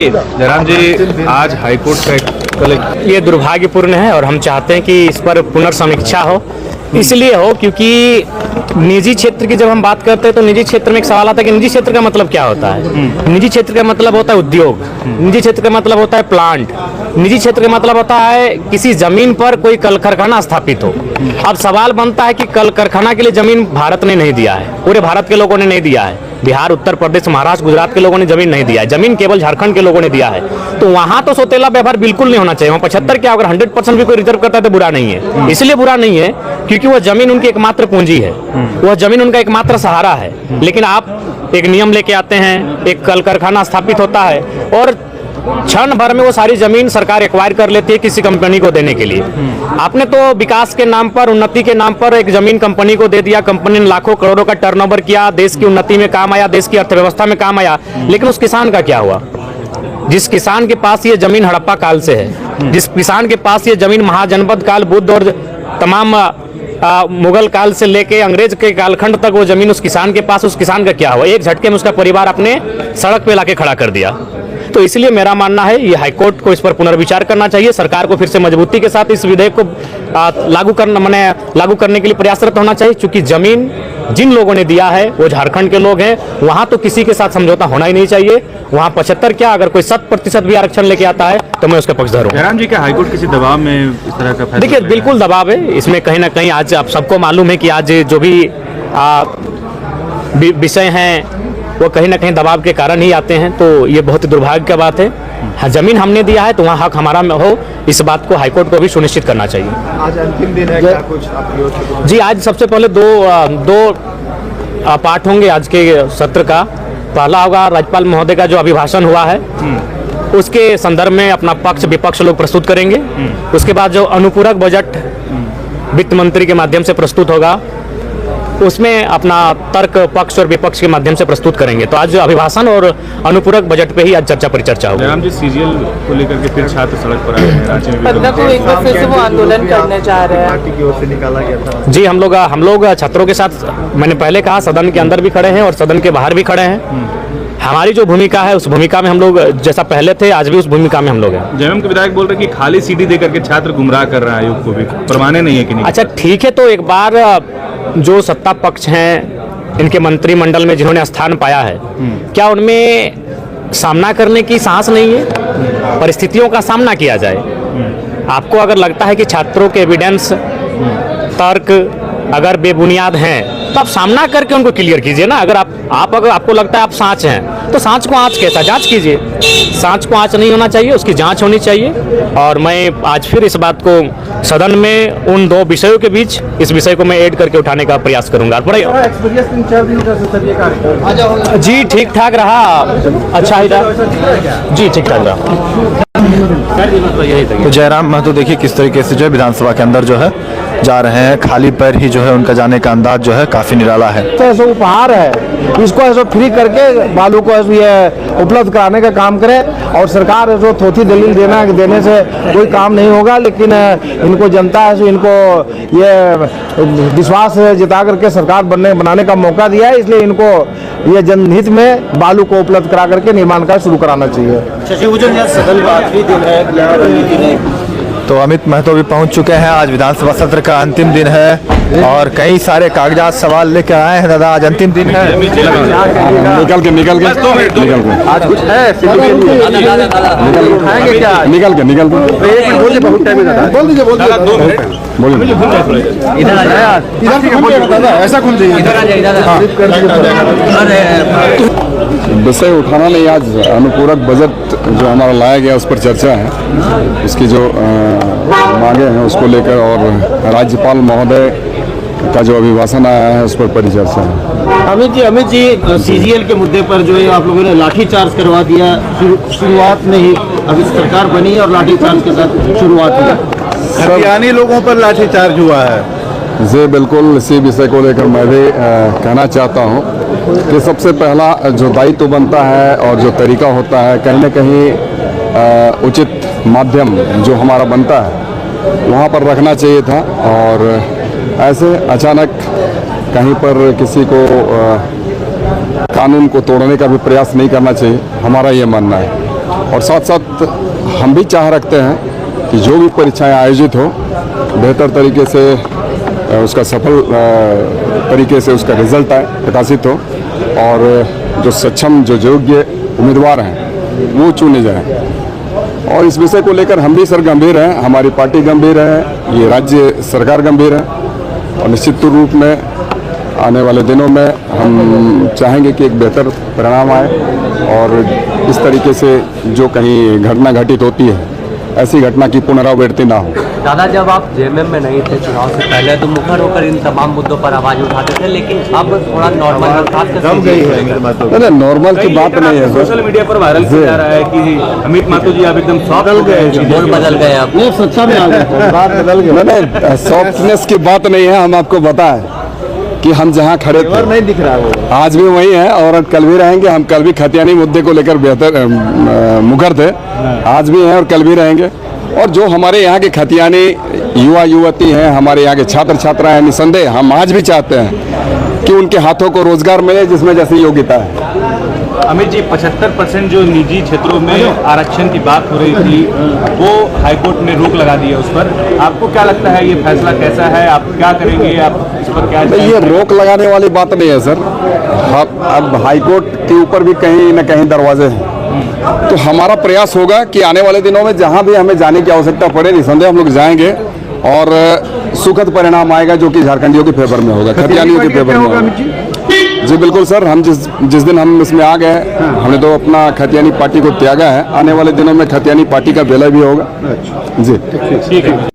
जयराम जी, आज हाईकोर्ट का ये दुर्भाग्यपूर्ण है और हम चाहते हैं कि इस पर पुनर्समीक्षा हो। इसलिए हो क्योंकि निजी क्षेत्र की जब हम बात करते हैं तो निजी क्षेत्र में एक सवाल आता है कि निजी क्षेत्र का मतलब क्या होता है। निजी क्षेत्र का मतलब होता है उद्योग, निजी क्षेत्र का मतलब होता है प्लांट, निजी क्षेत्र का मतलब होता है किसी जमीन पर कोई कल कारखाना स्थापित हो। अब सवाल बनता है कि कल कारखाना के लिए जमीन भारत ने नहीं दिया है, पूरे भारत के लोगों ने नहीं दिया है, बिहार, उत्तर प्रदेश, महाराष्ट्र, गुजरात के लोगों ने जमीन नहीं दिया है, जमीन केवल झारखंड के लोगों ने दिया है। तो वहां तो सौतेला व्यवहार बिल्कुल नहीं होना चाहिए। वहाँ 75 क्या, अगर 100% भी कोई रिजर्व करता है तो बुरा नहीं है। इसलिए बुरा नहीं है क्योंकि वह जमीन उनकी एकमात्र पूंजी है, वह जमीन उनका एकमात्र सहारा है। लेकिन आप एक नियम लेके आते हैं, एक कल कारखाना स्थापित होता है और क्षण भर में वो सारी जमीन सरकार एक्वायर कर लेती है किसी कंपनी को देने के लिए। आपने तो विकास के नाम पर, उन्नति के नाम पर एक जमीन कंपनी को दे दिया, कंपनी ने लाखों करोड़ों का टर्नओवर किया, देश की उन्नति में काम आया, देश की अर्थव्यवस्था में काम आया। लेकिन उस किसान का क्या हुआ? जिस किसान के पास ये जमीन हड़प्पा काल से है, जिस किसान के पास ये जमीन महाजनपद काल, बुद्ध और तमाम मुगल काल से लेके अंग्रेज के कालखंड तक वो जमीन उस किसान के पास, उस किसान का क्या हुआ? एक झटके में उसका परिवार अपने सड़क पे लाके खड़ा कर दिया। तो इसलिए मेरा मानना है ये हाईकोर्ट को इस पर पुनर्विचार करना चाहिए। सरकार को फिर से मजबूती के साथ इस विधेयक को लागू करने के लिए प्रयासरत होना चाहिए, क्योंकि जमीन जिन लोगों ने दिया है वो झारखंड के लोग हैं। वहां तो किसी के साथ समझौता होना ही नहीं चाहिए। वहां 75 क्या, अगर कोई 100% भी आरक्षण लेके आता है तो मैं उसका पक्षधर हूं। जयराम जी, क्या हाईकोर्ट किसी दबाव में इस तरह का फैसला? देखिए, बिल्कुल दबाव है इसमें। कहीं ना कहीं आज आप सबको मालूम है कि आज जो भी विषय हैं वो कहीं ना कहीं दबाव के कारण ही आते हैं। तो ये बहुत ही दुर्भाग्य की बात है। हाँ, जमीन हमने दिया है तो वहाँ हक हमारा में हो, इस बात को हाईकोर्ट को भी सुनिश्चित करना चाहिए। आज अंतिम दिन है, क्या कुछ जी, आज सबसे पहले दो पार्ट होंगे आज के सत्र का। पहला होगा राज्यपाल महोदय का जो अभिभाषण हुआ है उसके संदर्भ में अपना पक्ष विपक्ष लोग प्रस्तुत करेंगे। उसके बाद जो अनुपूरक बजट वित्त मंत्री के माध्यम से प्रस्तुत होगा उसमें अपना तर्क पक्ष और विपक्ष के माध्यम से प्रस्तुत करेंगे। तो आज अभिभाषण और अनुपूरक बजट पे ही आज चर्चा परिचर्चा होगी। जयराम जी, सीजीएल को लेकर के फिर छात्र सड़क पर आए हैं, रांची में 15 को एक बार फिर से वो आंदोलन करने जा रहे हैं। पार्टी की ओर से निकाला गया था। जी, हम लोग छात्रों के साथ, मैंने पहले कहा, सदन के अंदर भी खड़े हैं और सदन के बाहर भी खड़े हैं। हमारी जो भूमिका है उस भूमिका में हम लोग जैसा पहले थे आज भी उस भूमिका में हम लोग हैं। जेएमएम के विधायक बोल रहे हैं कि खाली सीडी दे करके छात्र गुमराह कर रहा है आयोग को भी, प्रमाण नहीं है कि नहीं? अच्छा, ठीक है, तो एक बार जो सत्ता पक्ष हैं इनके मंत्रिमंडल में जिन्होंने स्थान पाया है, क्या उनमें सामना करने की साहस नहीं है? परिस्थितियों का सामना किया जाए। आपको अगर लगता है कि छात्रों के एविडेंस, तर्क अगर बेबुनियाद हैं तो आप सामना करके उनको क्लियर कीजिए ना। अगर अगर आपको लगता है आप सांच हैं तो सांच को आंच कैसा जांच कीजिए। सांच को आंच नहीं होना चाहिए, उसकी जांच होनी चाहिए। और मैं आज फिर इस बात को सदन में उन दो विषयों के बीच इस विषय को मैं ऐड करके उठाने का प्रयास करूंगा। जी, ठीक ठाक रहा, अच्छा ही रहा जी, ठीक ठाक रहा। तो जयराम महतो देखिए किस तरीके से जो है विधानसभा के अंदर जो है जा रहे हैं, खाली पैर ही जो है उनका जाने का अंदाज जो है काफी निराला है। तो ऐसा उपहार है, इसको ऐसा फ्री करके बालू को ये उपलब्ध कराने का काम करे। और सरकार ऐसा थोथी दलील देने से कोई काम नहीं होगा। लेकिन इनको जनता है, इनको ये विश्वास जिता करके सरकार बनाने का मौका दिया है, इसलिए इनको ये जनहित में बालू को उपलब्ध करा करके निर्माण कार्य शुरू कराना चाहिए। तो अमित महतो भी पहुंच चुके हैं। आज विधानसभा सत्र का अंतिम दिन है और कई सारे कागजात सवाल लेकर आए हैं। दादा, आज अंतिम दिन है। निकल के आज कुछ है क्या? निकल के बहुत टाइम है, बोल दीजिए ऐसा कौन विषय उठाना नहीं। आज अनुपूरक बजट जो हमारा लाया गया उस पर चर्चा है, उसकी जो मांगे हैं उसको लेकर, और राज्यपाल महोदय का जो अभिभाषण आया है उस पर परिचर्चा है। अमित जी सीजीएल के मुद्दे पर जो है आप लोगों ने लाठीचार्ज करवा दिया शुरुआत में ही। अभी सरकार बनी और लाठीचार्ज के साथ शुरुआत हुई, हरियाणी लोगों पर लाठीचार्ज हुआ है। जी बिल्कुल, इसी विषय को लेकर मैं भी कहना चाहता हूँ कि सबसे पहला जो दायित्व बनता है और जो तरीका होता है, कहीं न कहीं उचित माध्यम जो हमारा बनता है वहाँ पर रखना चाहिए था। और ऐसे अचानक कहीं पर किसी को कानून को तोड़ने का भी प्रयास नहीं करना चाहिए, हमारा ये मानना है। और साथ साथ हम भी चाह रखते हैं कि जो भी परीक्षाएं आयोजित हो बेहतर तरीके से उसका सफल तरीके से उसका रिजल्ट आए, प्रकाशित हो और जो सक्षम जो योग्य उम्मीदवार हैं वो चुने जाएं। और इस विषय को लेकर हम भी सर गंभीर हैं, हमारी पार्टी गंभीर है, ये राज्य सरकार गंभीर है और निश्चित रूप में आने वाले दिनों में हम चाहेंगे कि एक बेहतर परिणाम आए और इस तरीके से जो कहीं घटना घटित होती है ऐसी घटना की पुनरावृत्ति ना हो। दादा, जब आप जेएमएम में नहीं थे चुनाव से पहले तो मुखर होकर इन तमाम मुद्दों पर आवाज उठाते थे, लेकिन अब थोड़ा नॉर्मल नहीं, नॉर्मल की बात नहीं है। सोशल मीडिया पर वायरल किया जा रहा है कि अमित माथुर जी आप एकदम सॉफ्ट हो गए, बोल बदल गए आप। नहीं, सॉफ्टनेस की बात नहीं है। हम आपको बताएं कि हम जहां खड़े थे नहीं दिख रहा वो। आज भी वही हैं और कल भी रहेंगे। हम कल भी खतियानी मुद्दे को लेकर बेहतर मुखर थे, आज भी हैं और कल भी रहेंगे। और जो हमारे यहाँ के खतियानी युवा युवती हैं, हमारे यहाँ के छात्र छात्रा हैं, निसंदेह हम आज भी चाहते हैं कि उनके हाथों को रोजगार मिले जिसमें जैसी योग्यता है। अमित जी 75% जो निजी क्षेत्रों में आरक्षण की बात हो रही थी वो हाईकोर्ट ने रोक लगा दी है उस पर, आपको क्या लगता है ये फैसला कैसा है, आप क्या करेंगे, आप इस पर क्या? ये रोक लगाने वाली बात नहीं है सर। अब हाईकोर्ट के ऊपर भी कहीं न कहीं दरवाजे हैं, तो हमारा प्रयास होगा कि आने वाले दिनों में जहां भी हमें जाने की आवश्यकता पड़े निसंदेह हम लोग जाएंगे और सुखद परिणाम आएगा जो कि झारखंडियों के फेवर में होगा, खतियानियों के फेवर में होगा। जी बिल्कुल सर, हम जिस दिन हम इसमें आ गए हमने तो अपना खतियानी पार्टी को त्यागा है, आने वाले दिनों में खतियानी पार्टी का विलय भी होगा। जी ठीक है।